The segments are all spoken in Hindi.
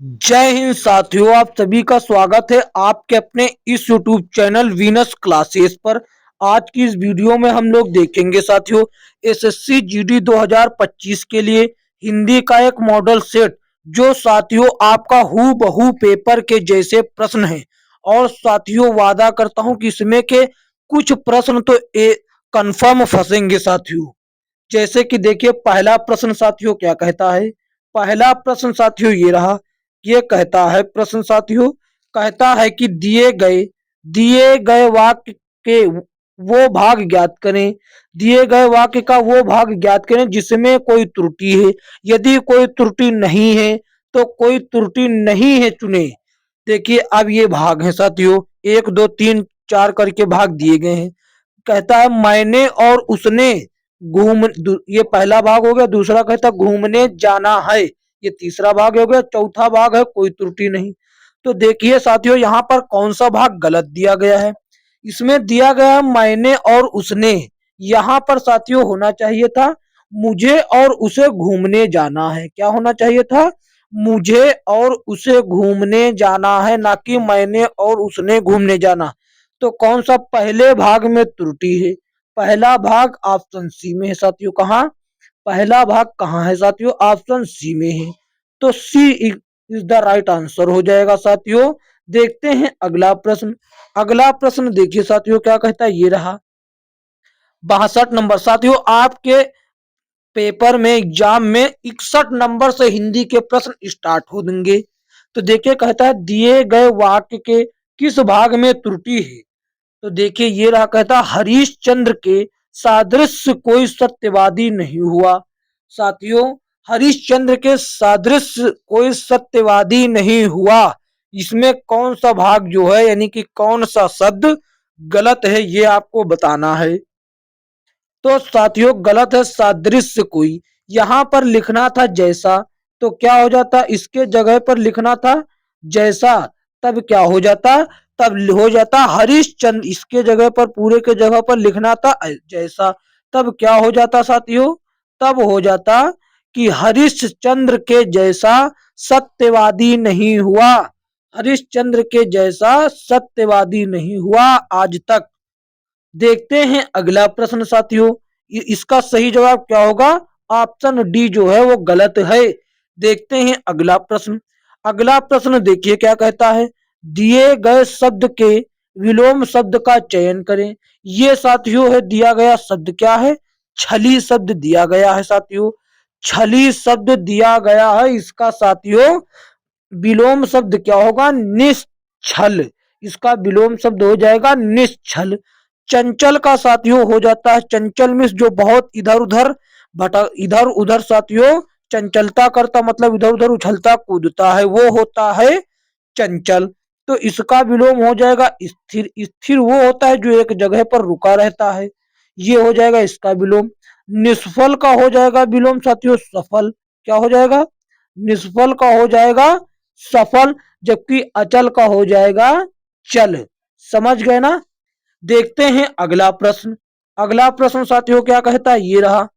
जय हिंद साथियों, आप सभी का स्वागत है आपके अपने इस YouTube चैनल वीनस क्लासेस पर। आज की इस वीडियो में हम लोग देखेंगे साथियों एसएससी जीडी 2025 के लिए हिंदी का एक मॉडल सेट, जो साथियों आपका हूबहू पेपर के जैसे प्रश्न है। और साथियों वादा करता हूं कि इसमें के कुछ प्रश्न तो कंफर्म फंसेंगे साथियों। जैसे कि देखिए, पहला प्रश्न साथियों क्या कहता है। पहला प्रश्न साथियों ये रहा। ये कहता है प्रश्न साथियों, कहता है कि दिए गए वाक्य के वो भाग ज्ञात करें। दिए गए वाक्य का वो भाग ज्ञात करें जिसमें कोई त्रुटि है। यदि कोई त्रुटि नहीं है तो कोई त्रुटि नहीं है चुने। देखिए, अब ये भाग है साथियों, एक दो तीन चार करके भाग दिए गए हैं। कहता है मैंने और उसने ये पहला भाग हो गया। दूसरा कहता घूमने जाना है, ये तीसरा भाग हो गया। चौथा भाग है कोई त्रुटि नहीं। तो देखिए साथियों, यहाँ पर कौन सा भाग गलत दिया गया है। इसमें दिया गया है मैंने और उसने। यहाँ पर साथियों होना चाहिए था मुझे और उसे घूमने जाना है। क्या होना चाहिए था? मुझे और उसे घूमने जाना है, ना कि मैंने और उसने घूमने जाना। तो कौन सा पहले भाग में त्रुटि है? पहला भाग ऑप्शन सी में है साथियों। कहाँ? पहला भाग कहाँ है साथियों? ऑप्शन सी में है। तो सी इज द राइट आंसर हो जाएगा साथियों। देखते हैं अगला प्रश्न। अगला प्रश्न देखिए साथियों क्या कहता है, ये रहा 62 नंबर। साथियों आपके पेपर में एग्जाम में 61 नंबर से हिंदी के प्रश्न स्टार्ट हो देंगे। तो देखिए कहता है दिए गए वाक्य के किस भाग में त्रुटि है। तो देखिए ये रहा, कहता हरिश्चंद्र के सादृश्य कोई सत्यवादी नहीं हुआ। साथियों हरिश्चंद्र के सादृश्य कोई सत्यवादी नहीं हुआ। इसमें कौन सा भाग जो है, यानी कि कौन सा शब्द गलत है, ये आपको बताना है। तो साथियों गलत है सादृश्य कोई। यहां पर लिखना था जैसा, तो क्या हो जाता? इसके जगह पर लिखना था जैसा, तब क्या हो जाता? तब हो जाता हरिश्चंद्र। इसके जगह पर, पूरे के जगह पर लिखना था जैसा, तब क्या हो जाता साथियों? तब हो जाता कि हरिश्चंद्र के जैसा सत्यवादी नहीं हुआ। हरिश्चंद्र के जैसा सत्यवादी नहीं हुआ आज तक। देखते हैं अगला प्रश्न साथियों। इसका सही जवाब क्या होगा? ऑप्शन डी जो है वो गलत है। देखते हैं अगला प्रश्न। अगला प्रश्न देखिए क्या कहता है, दिए गए शब्द के विलोम शब्द का चयन करें। ये साथियों है दिया गया शब्द क्या है? छली शब्द दिया गया है साथियों। छली शब्द दिया गया है। इसका साथियों विलोम शब्द क्या होगा? निश्छल। इसका विलोम शब्द हो जाएगा निश्छल। चंचल का साथियों हो जाता है चंचल मिस, जो बहुत इधर उधर इधर उधर साथियों चंचलता करता, मतलब इधर उधर उछलता कूदता है, वो होता है चंचल। तो इसका विलोम हो जाएगा स्थिर। स्थिर वो होता है जो एक जगह पर रुका रहता है, ये हो जाएगा इसका विलोम। निष्फल का हो जाएगा विलोम साथियों सफल। क्या हो जाएगा? निष्फल का हो जाएगा सफल, जबकि अचल का हो जाएगा चल। समझ गए ना? देखते हैं अगला प्रश्न। अगला प्रश्न साथियों क्या कहता है, ये रहा।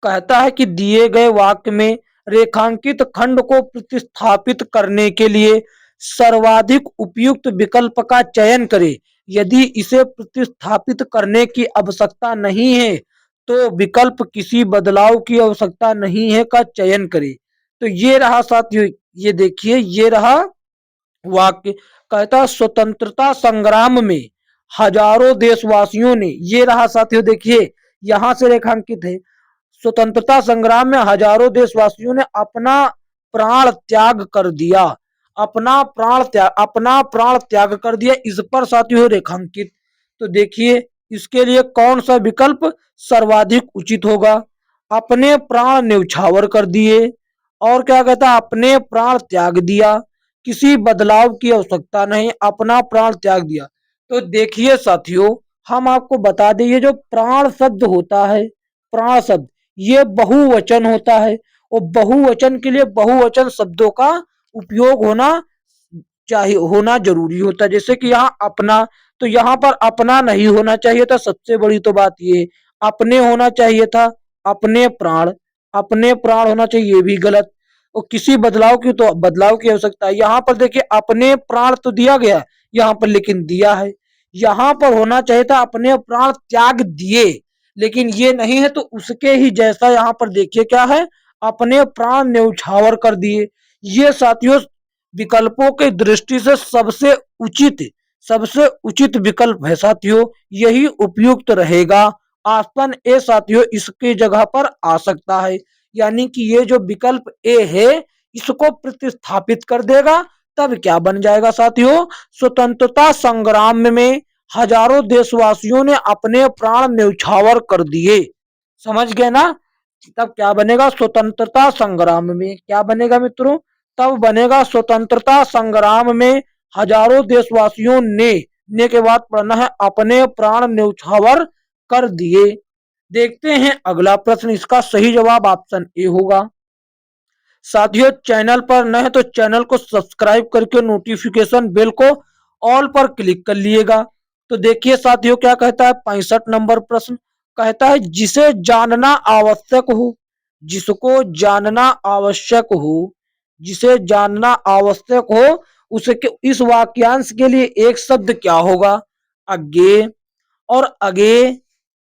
कहता है कि दिए गए वाक्य में रेखांकित खंड को प्रतिस्थापित करने के लिए सर्वाधिक उपयुक्त विकल्प का चयन करें। यदि इसे प्रतिस्थापित करने की आवश्यकता नहीं है तो विकल्प किसी बदलाव की आवश्यकता नहीं है का चयन करें। तो ये रहा साथियों, ये देखिए ये रहा वाक्य। कहता स्वतंत्रता संग्राम में हजारों देशवासियों ने, ये रहा साथियों देखिए यहां से रेखांकित है, स्वतंत्रता संग्राम में हजारों देशवासियों ने अपना प्राण त्याग कर दिया। अपना प्राण त्याग कर दिया, इस पर साथियों रेखांकित। तो देखिए इसके लिए कौन सा विकल्प सर्वाधिक उचित होगा? अपने प्राण न्यौछावर कर दिए, और क्या कहता अपने प्राण त्याग दिया, किसी बदलाव की आवश्यकता नहीं, अपना प्राण त्याग दिया। तो देखिए साथियों हम आपको बता दें, ये जो प्राण शब्द होता है, प्राण शब्द ये बहुवचन होता है। और बहुवचन के लिए बहुवचन शब्दों का उपयोग होना चाहिए, होना जरूरी होता है। जैसे कि यहाँ अपना, तो यहाँ पर अपना नहीं होना चाहिए था। सबसे बड़ी तो बात ये, अपने होना चाहिए था। अपने प्राण, अपने प्राण होना चाहिए, ये भी गलत। और किसी बदलाव की आवश्यकता है। यहाँ पर देखिए अपने प्राण तो दिया गया यहाँ पर, लेकिन दिया है, यहाँ पर होना चाहिए था अपने प्राण त्याग दिए, लेकिन ये नहीं है, तो उसके ही जैसा यहाँ पर देखिए क्या है, अपने प्राण न्यौछावर कर दिए। ये साथियों विकल्पों की दृष्टि से सबसे उचित विकल्प है साथियों, यही उपयुक्त रहेगा। ऑप्शन ए साथियों इसकी जगह पर आ सकता है, यानी कि ये जो विकल्प ए है इसको प्रतिस्थापित कर देगा, तब क्या बन जाएगा साथियों, स्वतंत्रता संग्राम में हजारों देशवासियों ने अपने प्राण न्यौछावर कर दिए। समझ गए ना? तब क्या बनेगा, स्वतंत्रता संग्राम में क्या बनेगा मित्रों, तब बनेगा स्वतंत्रता संग्राम में हजारों देशवासियों ने के बाद पढ़ना है अपने प्राण न्यौछावर कर दिए। देखते हैं अगला प्रश्न, इसका सही जवाब ऑप्शन ए होगा। साथियों चैनल पर नए हैं तो चैनल को सब्सक्राइब करके नोटिफिकेशन बेल को ऑल पर क्लिक कर लिएगा। तो देखिए साथियों क्या कहता है, 65 नंबर प्रश्न कहता है जिसे जानना आवश्यक हो, जिसको जानना आवश्यक हो, जिसे जानना आवश्यक हो उसके इस वाक्यांश के लिए एक शब्द क्या होगा, अगे और अगे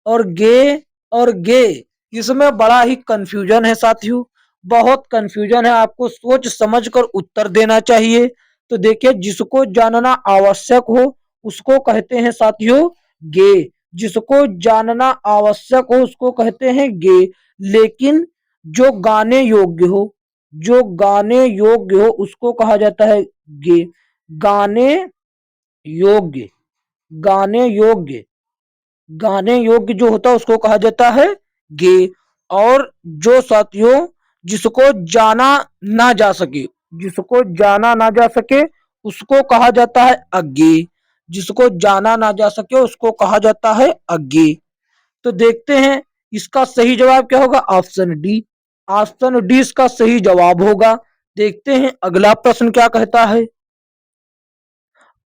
और गे और गे। इसमें बड़ा ही कंफ्यूजन है साथियों, बहुत कंफ्यूजन है, आपको सोच समझ कर उत्तर देना चाहिए। तो देखिए जिसको जानना आवश्यक हो उसको कहते हैं साथियों गे, जिसको जानना आवश्यक हो उसको कहते हैं गे, लेकिन जो गाने योग्य हो, जो गाने योग्य हो उसको कहा जाता है गे। गाने योग्य, गाने योग्य, गाने योग्य जो होता है उसको कहा जाता है गे। और जो साथियों जिसको जाना ना जा सके, जिसको जाना ना जा सके उसको कहा जाता है अगे, जिसको जाना ना जा सके उसको कहा जाता है अगे। तो देखते हैं इसका सही जवाब क्या होगा, ऑप्शन डी, ऑप्शन डी इसका सही जवाब होगा। देखते हैं अगला प्रश्न क्या कहता है।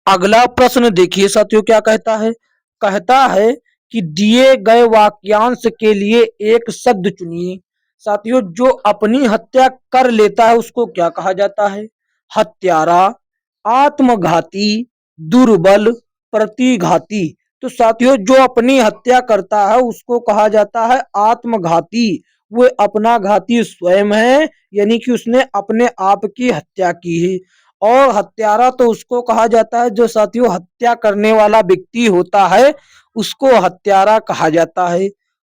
अगला प्रश्न देखिए साथियों क्या कहता है कि दिए गए वाक्यांश के लिए एक शब्द चुनिए। साथियों जो अपनी हत्या कर लेता है उसको क्या कहा जाता है, हत्यारा, आत्मघाती, दुर्बल, प्रतिघाती। तो साथियों जो अपनी हत्या करता है उसको कहा जाता है आत्मघाती, वो अपना घाती स्वयं है, यानी कि उसने अपने आप की हत्या की है। और हत्यारा तो उसको कहा जाता है जो साथियों हत्या करने वाला व्यक्ति होता है उसको हत्यारा कहा जाता है।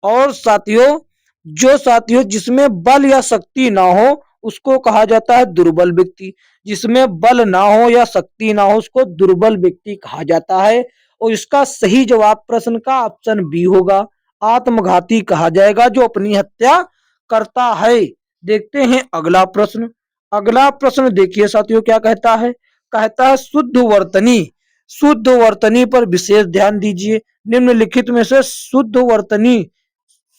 और साथियों जिसमें बल या शक्ति ना हो उसको कहा जाता है दुर्बल व्यक्ति, जिसमें बल ना हो या शक्ति ना हो उसको दुर्बल व्यक्ति कहा जाता है। और इसका सही जवाब प्रश्न का ऑप्शन बी होगा, आत्मघाती कहा जाएगा जो अपनी हत्या करता है। देखते हैं अगला प्रश्न, अगला प्रश्न देखिए साथियों क्या कहता है शुद्ध वर्तनी पर विशेष ध्यान दीजिए। निम्नलिखित में से शुद्ध वर्तनी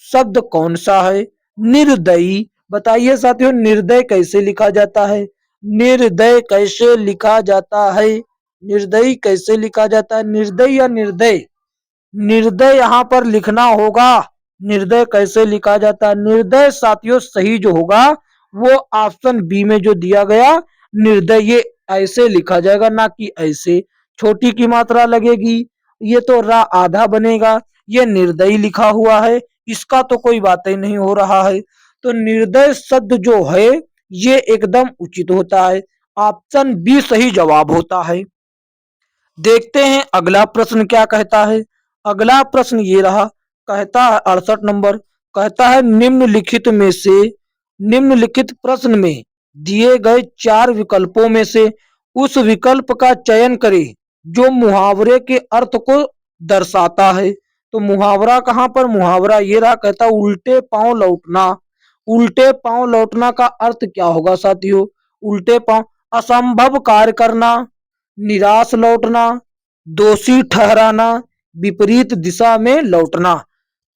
शब्द कौन सा है, निर्दयी। बताइए साथियों निर्दय कैसे लिखा जाता है, निर्दय कैसे लिखा जाता है, निर्दयी कैसे लिखा जाता है, निर्दय या निर्दय, निर्दय यहाँ पर लिखना होगा। निर्दय कैसे लिखा जाता है, निर्दय साथियों सही जो होगा वो ऑप्शन बी में जो दिया गया निर्दय, ये ऐसे लिखा जाएगा ना कि ऐसे, छोटी की मात्रा लगेगी, ये तो रा आधा बनेगा, ये निर्दयी लिखा हुआ है, इसका तो कोई बात ही नहीं हो रहा है। तो निर्दय शब्द जो है ये एकदम उचित होता है, ऑप्शन बी सही जवाब होता है। देखते हैं अगला प्रश्न क्या कहता है। अगला प्रश्न ये रहा, कहता है 68 नंबर, कहता है निम्नलिखित प्रश्न में दिए गए 4 विकल्पों में से उस विकल्प का चयन करें जो मुहावरे के अर्थ को दर्शाता है। तो मुहावरा कहाँ पर, मुहावरा ये रहा, कहता उल्टे पांव लौटना। उल्टे पांव लौटना का अर्थ क्या होगा साथियों, उल्टे पांव असंभव कार्य करना, निराश लौटना, दोषी ठहराना, विपरीत दिशा में लौटना।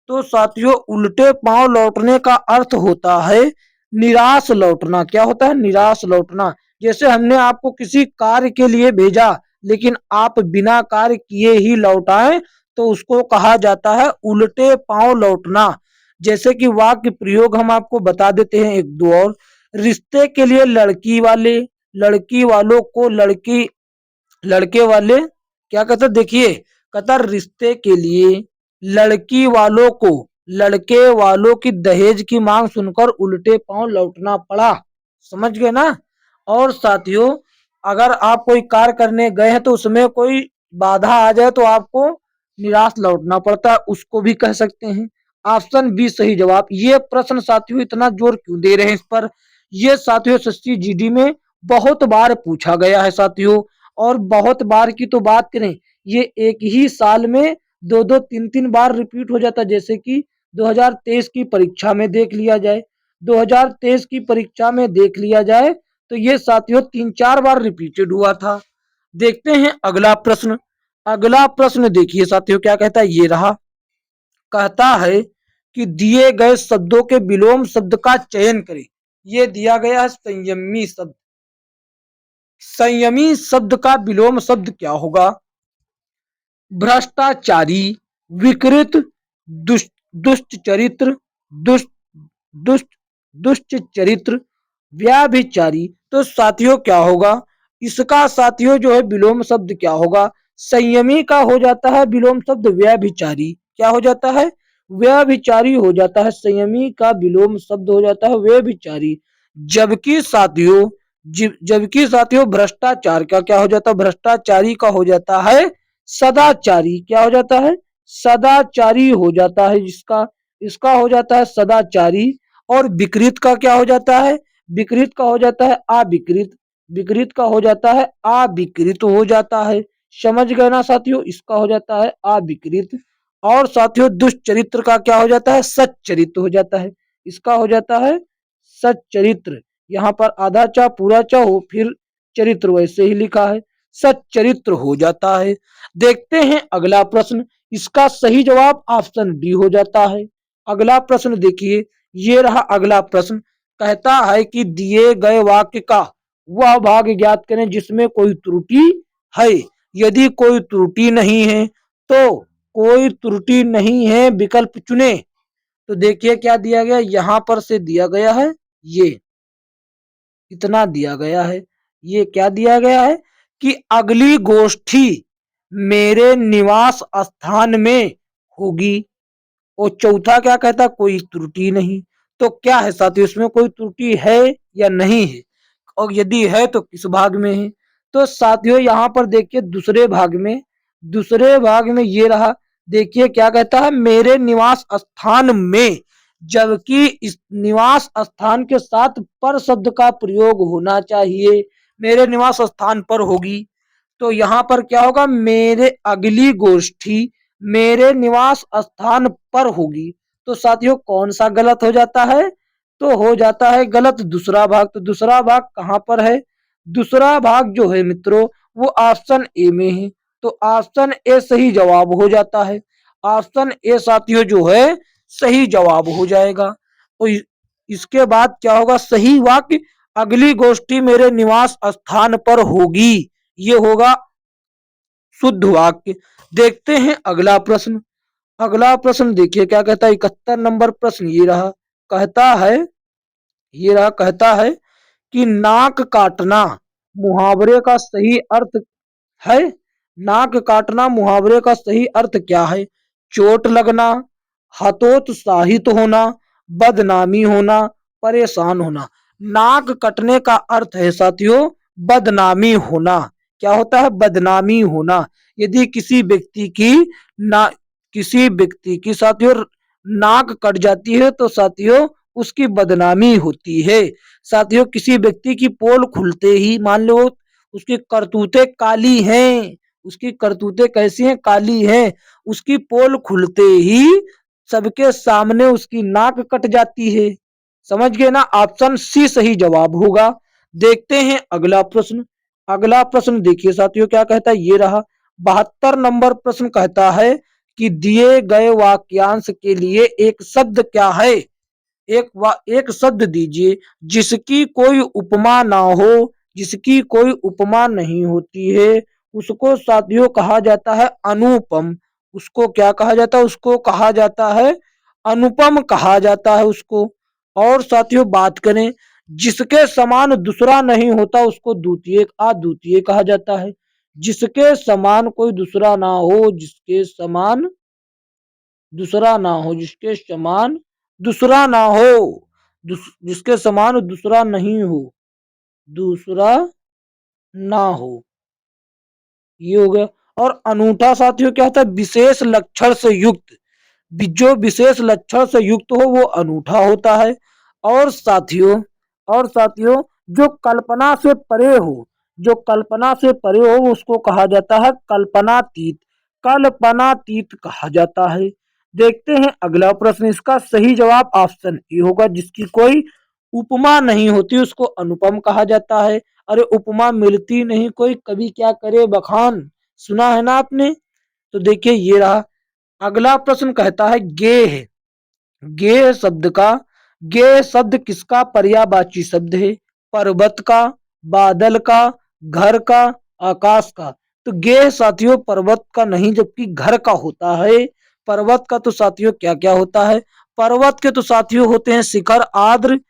तो साथियों उल्टे पांव लौटने का अर्थ होता है निराश लौटना। क्या होता है, निराश लौटना। जैसे हमने आपको किसी कार्य के लिए भेजा लेकिन आप बिना कार्य किए ही लौट आए तो उसको कहा जाता है उल्टे पांव लौटना। जैसे कि वाक्य प्रयोग हम आपको बता देते हैं एक दो और, रिश्ते के लिए लड़की वालों को लड़के वाले क्या कहते हैं, देखिए कहता रिश्ते के लिए लड़की वालों को लड़के वालों की दहेज की मांग सुनकर उल्टे पांव लौटना पड़ा। समझ गए ना। और साथियों, अगर आप कोई कार्य करने गए हैं तो उसमें कोई बाधा आ जाए तो आपको निराश लौटना पड़ता है, उसको भी कह सकते हैं। ऑप्शन बी सही जवाब। ये प्रश्न साथियों इतना जोर क्यों दे रहे हैं इस पर, ये साथियों एसएससी जीडी में बहुत बार पूछा गया है साथियों। और बहुत बार की तो बात करें, ये एक ही साल में दो दो तीन तीन बार रिपीट हो जाता है। जैसे कि 2023 की परीक्षा में देख लिया जाए, 2023 की परीक्षा में देख लिया जाए तो ये साथियों 3-4 बार रिपीटेड हुआ था। देखते हैं अगला प्रश्न। अगला प्रश्न देखिए साथियों क्या कहता है, ये रहा। कहता है कि दिए गए शब्दों के विलोम शब्द का चयन करें। ये दिया गया है संयमी शब्द। संयमी शब्द का विलोम शब्द क्या होगा? भ्रष्टाचारी, विकृत, दुष्ट दुष्ट चरित्र, दुष्ट दुष्ट दुष्ट चरित्र, व्याभिचारी। तो साथियों क्या होगा इसका, साथियों जो है विलोम शब्द क्या होगा? संयमी का हो जाता है विलोम शब्द व्याभिचारी। क्या हो जाता है? व्यभिचारी हो जाता है। संयमी का विलोम शब्द हो जाता है व्यभिचारी। जबकि साथियों जबकि साथियों भ्रष्टाचार का क्या हो जाता है? भ्रष्टाचारी का हो जाता है सदाचारी। क्या हो जाता है? सदाचारी हो जाता है जिसका, इसका हो जाता है सदाचारी। और विकृत का क्या हो जाता है? विकृत का हो जाता है अविकृत। विकृत का हो जाता है अविकृत हो जाता है। समझ गए ना साथियों, इसका हो जाता है अविकृत। और साथियों दुष्ट चरित्र का क्या हो जाता है? सच्चरित्र हो जाता है। इसका हो जाता है सच्चरित्र। यहाँ पर आधा चा पूरा चा हो फिर चरित्र वैसे ही लिखा है, सच्चरित्र हो जाता है। देखते हैं अगला प्रश्न। इसका सही जवाब ऑप्शन डी हो जाता है। अगला प्रश्न देखिए, ये रहा अगला प्रश्न। कहता है कि दिए गए वाक्य का वह भाग ज्ञात करें जिसमें कोई त्रुटि है। यदि कोई त्रुटि नहीं है तो कोई त्रुटि नहीं है विकल्प चुने। तो देखिए क्या दिया गया, यहां पर से दिया गया है, ये इतना दिया गया है। ये क्या दिया गया है कि अगली गोष्ठी मेरे निवास स्थान में होगी। और चौथा क्या कहता, कोई त्रुटि नहीं। तो क्या है साथियों, इसमें कोई त्रुटि है या नहीं है, और यदि है तो किस भाग में है? तो साथियों यहाँ पर देखिए दूसरे भाग में ये रहा। देखिए क्या कहता है, मेरे निवास स्थान में। जबकि इस निवास स्थान के साथ पर शब्द का प्रयोग होना चाहिए। मेरे निवास स्थान पर होगी तो यहाँ पर क्या होगा, मेरे अगली गोष्ठी मेरे निवास स्थान पर होगी। तो साथियों कौन सा गलत हो जाता है? तो हो जाता है गलत दूसरा भाग। तो दूसरा भाग कहाँ पर है? दूसरा भाग जो है मित्रों वो ऑप्शन ए में है। तो ऑप्शन ए सही जवाब हो जाता है। ऑप्शन ए साथियों जो है सही जवाब हो जाएगा। तो इसके बाद क्या होगा, सही वाक्य अगली गोष्ठी मेरे निवास स्थान पर होगी, ये होगा शुद्ध वाक्य। देखते हैं अगला प्रश्न। अगला प्रश्न देखिए क्या कहता है, 71 नंबर प्रश्न ये रहा। कहता है कहता है कि नाक काटना मुहावरे का सही अर्थ है। नाक काटना मुहावरे का सही अर्थ क्या है? चोट लगना, हतोत्साहित होना, बदनामी होना, परेशान होना। नाक कटने का अर्थ है साथियों बदनामी होना। क्या होता है? बदनामी होना। यदि किसी व्यक्ति की साथियों नाक कट जाती है तो साथियों उसकी बदनामी होती है। साथियों किसी व्यक्ति की पोल खुलते ही, मान लो उसकी करतूतें काली हैं, उसकी करतूतें कैसी हैं? काली हैं। उसकी पोल खुलते ही सबके सामने उसकी नाक कट जाती है। समझ गए ना, ऑप्शन सी सही जवाब होगा। देखते हैं अगला प्रश्न। अगला प्रश्न देखिए साथियों क्या कहता है, ये रहा। 72 नंबर प्रश्न कहता है कि दिए गए वाक्यांश के लिए एक शब्द क्या है? एक शब्द दीजिए जिसकी कोई उपमा ना हो। जिसकी कोई उपमा नहीं होती है उसको साथियों कहा जाता है अनुपम। उसको क्या कहा जाता है? उसको कहा जाता है अनुपम कहा जाता है उसको। और साथियों बात करें जिसके समान दूसरा नहीं होता उसको द्वितीय अद्वितीय कहा जाता है। जिसके समान कोई दूसरा ना हो, जिसके समान दूसरा ना हो, जिसके समान दूसरा ना हो, जिसके समान दूसरा नहीं हो, दूसरा ना हो, ये हो गया। और अनूठा साथियों क्या होता है? विशेष लक्षण से युक्त। जो विशेष लक्षण से युक्त हो वो अनूठा होता है। और साथियों और साथियों जो कल्पना से परे हो, जो कल्पना से परे हो उसको कहा जाता है कल्पनातीत। कल्पनातीत कहा जाता है। देखते हैं अगला प्रश्न। इसका सही जवाब ऑप्शन ए होगा। जिसकी कोई उपमा नहीं होती उसको अनुपम कहा जाता है। अरे उपमा मिलती नहीं, कोई कवि क्या करे बखान, सुना है ना आपने? तो देखिए ये रहा। अगला प्रश्न कहता है गेह। गेह शब्द का गेह शब्द किसका पर्यायवाची शब्द है? पर्वत का, बादल का, घर का, आकाश का। तो गेह साथियों पर्वत का नहीं जबकि घर का होता है। पर्वत का तो साथियों क्या क्या होता है? पर्वत के तो साथियों होते हैं शिखर, आद्र,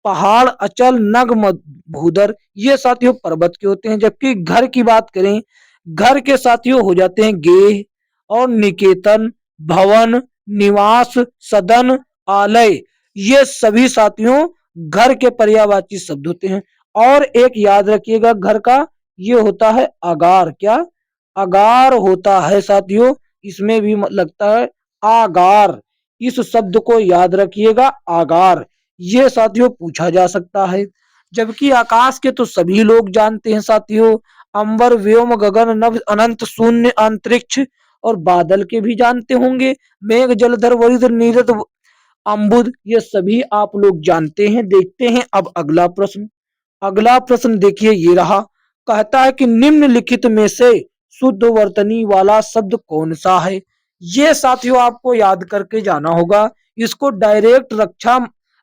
पहाड़, अचल, नग्न, भूदर। ये साथियों पर्वत के होते हैं। जबकि घर की बात करें, घर के साथियों हो जाते हैं गेह और निकेतन, भवन, निवास, सदन, आलय। ये सभी साथियों घर के पर्यायवाची शब्द होते हैं। और एक याद रखिएगा घर का, ये होता है आगार। क्या? आगार होता है साथियों। इसमें भी लगता है आगार। इस शब्द को याद रखिएगा, आगार। ये साथियों पूछा जा सकता है। जबकि आकाश के तो सभी लोग जानते हैं साथियों। अंबर, व्योम, गगन, नभ, अनंत, शून्य, अंतरिक्ष। और बादल के भी जानते होंगे, मेघ, जलधर, वरिद, नीरद, अम्बुद। ये सभी आप लोग जानते हैं। देखते हैं अब अगला प्रश्न। अगला प्रश्न देखिए ये रहा। कहता है कि निम्नलिखित में से शुद्ध वर्तनी वाला शब्द कौन सा है? ये साथियों आपको याद करके जाना होगा। इसको डायरेक्ट रक्षा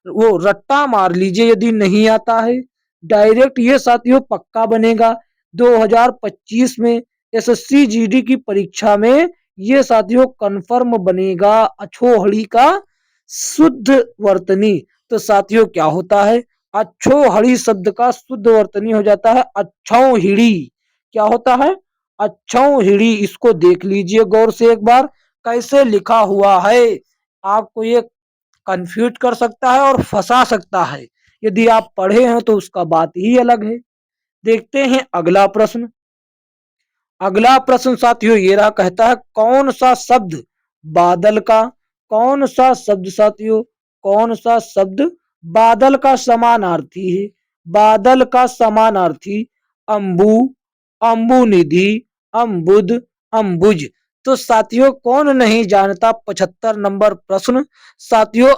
वो रट्टा मार लीजिए यदि नहीं आता है। डायरेक्ट ये साथियों पक्का बनेगा 2025 में एसएससी जीडी की परीक्षा में। ये साथियों कन्फर्म बनेगा अछोहड़ी का शुद्ध वर्तनी। तो साथियों क्या होता है? अच्छोहड़ी शब्द का शुद्ध वर्तनी हो जाता है अच्छौहिड़ी। क्या होता है? अच्छौहिड़ी। इसको देख लीजिए गौर से एक बार कैसे लिखा हुआ है। आपको ये कंफ्यूज कर सकता है और फंसा सकता है। यदि आप पढ़े हैं तो उसका बात ही अलग है। देखते हैं अगला प्रश्न। अगला प्रश्न साथियों ये रहा। कहता है कौन सा शब्द बादल का, कौन सा शब्द साथियों, कौन सा शब्द बादल का समानार्थी है? बादल का समानार्थी अंबु, अंबु निधि, अम्बुद, अम्बुज। तो साथियों कौन नहीं जानता 75 नंबर प्रश्न। साथियों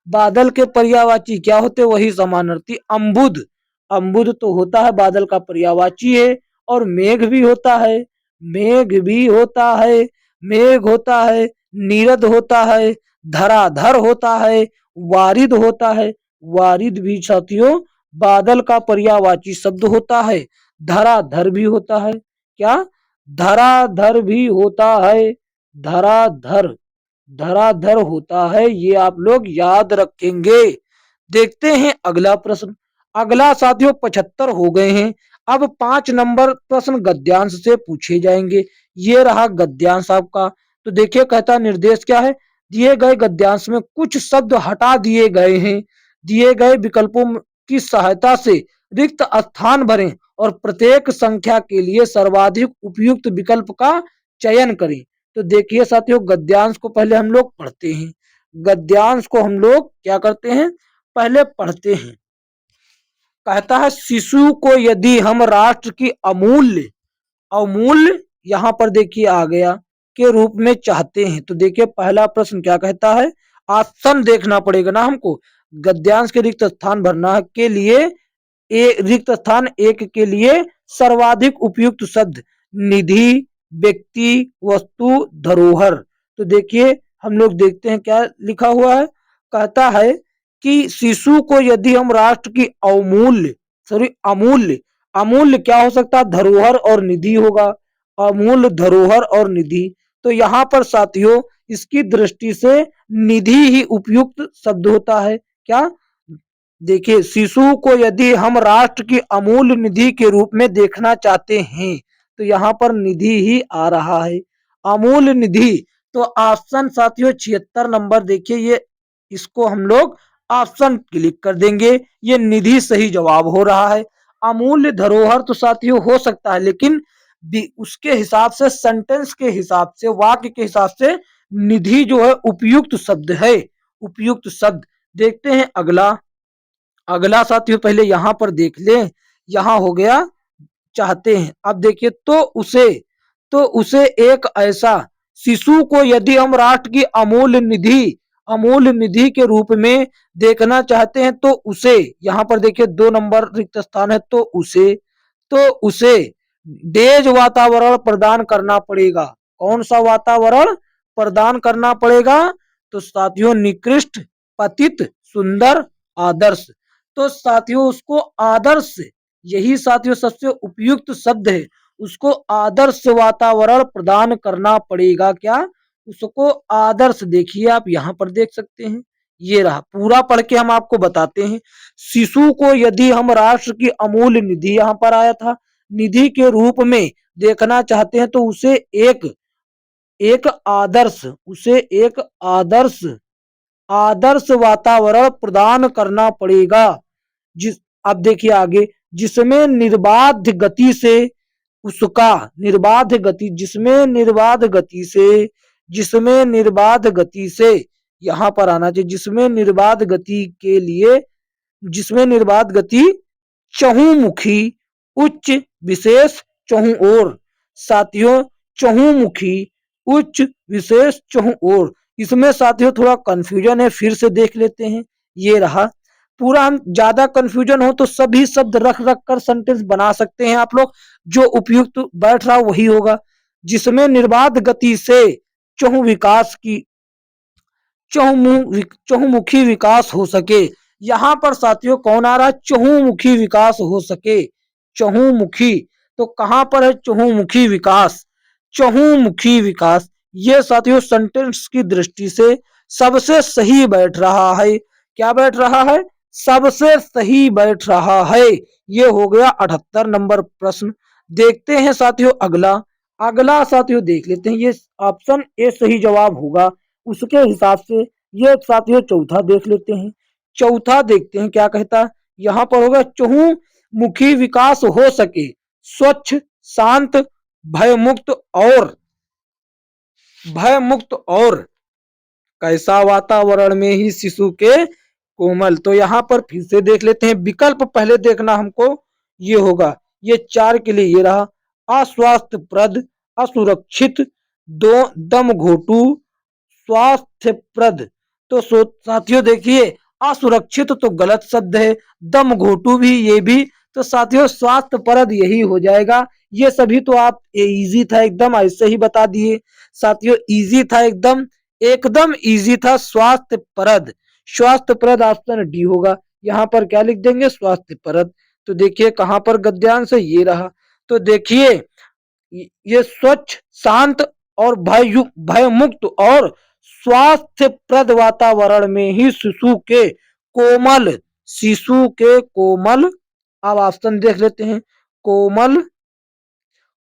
बादल के पर्यायवाची क्या होते? वही समानार्थी अम्बुद। अम्बुद तो होता है बादल का पर्यायवाची है। और मेघ भी होता है, मेघ भी होता है, मेघ होता है, नीरद होता है, धराधर होता है, वारिद होता है। वारिद भी साथियों बादल का पर्यायवाची शब्द होता है। धराधर भी होता है। क्या? धराधर भी होता है। धराधर, धराधर होता है। ये आप लोग याद रखेंगे। देखते हैं अगला प्रश्न। अगला साथियों 75 हो गए हैं। अब 5 नंबर प्रश्न गद्यांश से पूछे जाएंगे। ये रहा गद्यांश आपका। तो देखिए कहता निर्देश क्या है? दिए गए गद्यांश में कुछ शब्द हटा दिए गए हैं। दिए गए विकल्पों की सहायता से रिक्त स्थान भरें और प्रत्येक संख्या के लिए सर्वाधिक उपयुक्त विकल्प का चयन करें। तो देखिए साथियों गद्यांश को पहले हम लोग पढ़ते हैं। गद्यांश को हम लोग क्या करते हैं? पहले पढ़ते हैं। कहता है शिशु को यदि हम राष्ट्र की अमूल्य, अमूल्य यहां पर देखिए आ गया, के रूप में चाहते हैं। तो देखिए पहला प्रश्न क्या कहता है? ऑप्शन देखना पड़ेगा ना हमको। गद्यांश के रिक्त स्थान भरना के लिए रिक्त स्थान एक के लिए सर्वाधिक उपयुक्त शब्द निधि, व्यक्ति, वस्तु, धरोहर। तो देखिए हम लोग देखते हैं क्या लिखा हुआ है। कहता है कि शिशु को यदि हम राष्ट्र की अमूल्य, सॉरी अमूल्य, अमूल्य क्या हो सकता है? धरोहर और निधि होगा। अमूल्य, धरोहर और निधि। तो यहाँ पर साथियों इसकी दृष्टि से निधि ही उपयुक्त शब्द होता है। क्या? देखिए, शिशु को यदि हम राष्ट्र की अमूल्य निधि के रूप में देखना चाहते हैं तो यहाँ पर निधि ही आ रहा है, अमूल्य निधि। तो ऑप्शन साथियों 76 नंबर, देखिए ये इसको हम लोग ऑप्शन क्लिक कर देंगे, ये निधि सही जवाब हो रहा है। अमूल्य धरोहर तो साथियों हो सकता है, लेकिन उसके हिसाब से, सेंटेंस के हिसाब से, वाक्य के हिसाब से निधि जो है उपयुक्त शब्द है, उपयुक्त शब्द। देखते हैं अगला। अगला साथियों पहले यहां पर देख लें, यहां हो गया चाहते हैं। अब देखिए, तो उसे एक ऐसा शिशु को यदि हम राष्ट्र की अमूल्य निधि के रूप में देखना चाहते हैं तो उसे, यहां पर देखिए 2 नंबर रिक्त स्थान है, तो उसे डेज वातावरण प्रदान करना पड़ेगा। कौन सा वातावरण प्रदान करना पड़ेगा? तो साथियों निकृष्ट, पतित, सुंदर, आदर्श। तो साथियों उसको आदर्श, यही साथियों सबसे उपयुक्त शब्द है, उसको आदर्श वातावरण प्रदान करना पड़ेगा। क्या? उसको आदर्श। देखिए आप यहां पर देख सकते हैं, ये रहा, पूरा पढ़ के हम आपको बताते हैं। शिशु को यदि हम राष्ट्र की अमूल्य निधि, यहां पर आया था, निधि के रूप में देखना चाहते हैं तो उसे एक एक आदर्श, उसे एक आदर्श आदर्श वातावरण प्रदान करना पड़ेगा। जिस अब देखिए आगे, जिसमें निर्बाध गति से उसका, निर्बाध गति, जिसमें निर्बाध गति से यहां पर आना चाहिए, जिसमें निर्बाध गति के लिए, जिसमें निर्बाध गति चहुमुखी, उच्च, विशेष, चहु ओर। साथियों चहुमुखी, उच्च, विशेष, चहु ओर, इसमें साथियों थोड़ा कंफ्यूजन है, फिर से देख लेते हैं। ये रहा पूरा। हम ज्यादा कंफ्यूजन हो तो सभी शब्द रख रख कर सेंटेंस बना सकते हैं आप लोग, जो उपयुक्त बैठ रहा वही होगा। जिसमें निर्बाध गति से चहु विकास की चहुमुखी विकास हो सके। यहां पर साथियों कौन आ रहा है? चहुमुखी विकास हो सके, चहुमुखी। तो कहां पर है चहुमुखी विकास? चहुमुखी विकास, ये साथियों सेंटेंस की दृष्टि से सबसे सही बैठ रहा है। क्या बैठ रहा है? सबसे सही बैठ रहा है। ये हो गया 78 नंबर प्रश्न। देखते हैं साथियों अगला। अगला साथियों देख लेते हैं, ये ऑप्शन ए सही जवाब होगा उसके हिसाब से। ये साथियों चौथा देख लेते हैं। चौथा देखते हैं क्या कहता है। यहां पर होगा चहुमुखी विकास हो सके, स्वच्छ, शांत, भयमुक्त और कैसा वातावरण में ही शिशु के कोमल। तो यहां पर फिर से देख लेते हैं, विकल्प पहले देखना हमको। ये होगा, ये 4 के लिए ये रहा, अस्वास्थ्यप्रद, असुरक्षित, दो दम घोटू, स्वास्थ्यप्रद। तो साथियों देखिए, असुरक्षित तो गलत शब्द है, दम घोटू भी, ये भी। तो साथियों स्वास्थ्यप्रद यही हो जाएगा। ये सभी तो आप इजी था एकदम, ऐसे ही बता दिए साथियों, इजी था एकदम, एकदम इजी था। स्वास्थ्यप्रद, स्वास्थ्यप्रद ऑप्शन डी होगा। यहाँ पर क्या लिख देंगे? स्वास्थ्यप्रद। तो देखिए कहां पर गद्यांश है, ये रहा। तो देखिए ये स्वच्छ, शांत और भयमुक्त और स्वास्थ्यप्रद वातावरण में ही शिशु के कोमल, अब ऑप्शन देख लेते हैं। कोमल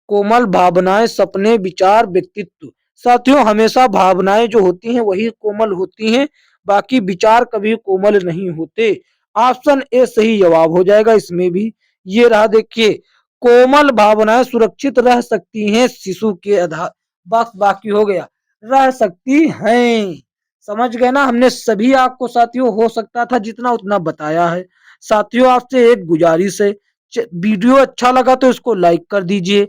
कोमल भावनाएं, सपने, विचार, व्यक्तित्व। साथियों हमेशा भावनाएं जो होती हैं वही कोमल होती हैं, बाकी विचार कभी कोमल नहीं होते। ऑप्शन ए सही जवाब हो जाएगा इसमें भी। ये रहा देखिए, कोमल भावनाएं सुरक्षित रह सकती हैं शिशु के आधार, बस बाकी हो गया, रह सकती हैं। समझ गए ना? हमने सभी आपको साथियों हो सकता था जितना उतना बताया है। साथियों आपसे एक गुजारिश है, वीडियो अच्छा लगा तो इसको लाइक कर दीजिए,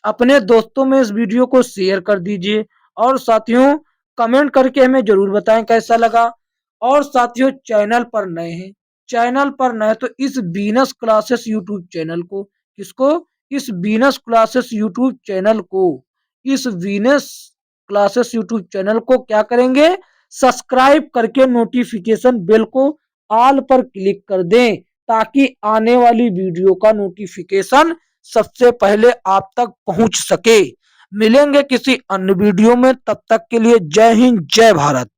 अपने दोस्तों में इस वीडियो को शेयर कर दीजिए, और साथियों कमेंट करके हमें जरूर बताएं कैसा लगा। और साथियों चैनल पर नए तो इस बीनस क्लासेस यूट्यूब चैनल को, किसको? इस बीनस क्लासेस यूट्यूब चैनल को, इस बीनस क्लासेस यूट्यूब चैनल को क्या करेंगे? सब्सक्राइब करके नोटिफिकेशन बेल को ऑल पर क्लिक कर दें, ताकि आने वाली वीडियो का नोटिफिकेशन सबसे पहले आप तक पहुंच सके। मिलेंगे किसी अन्य वीडियो में, तब तक के लिए जय हिंद, जय भारत।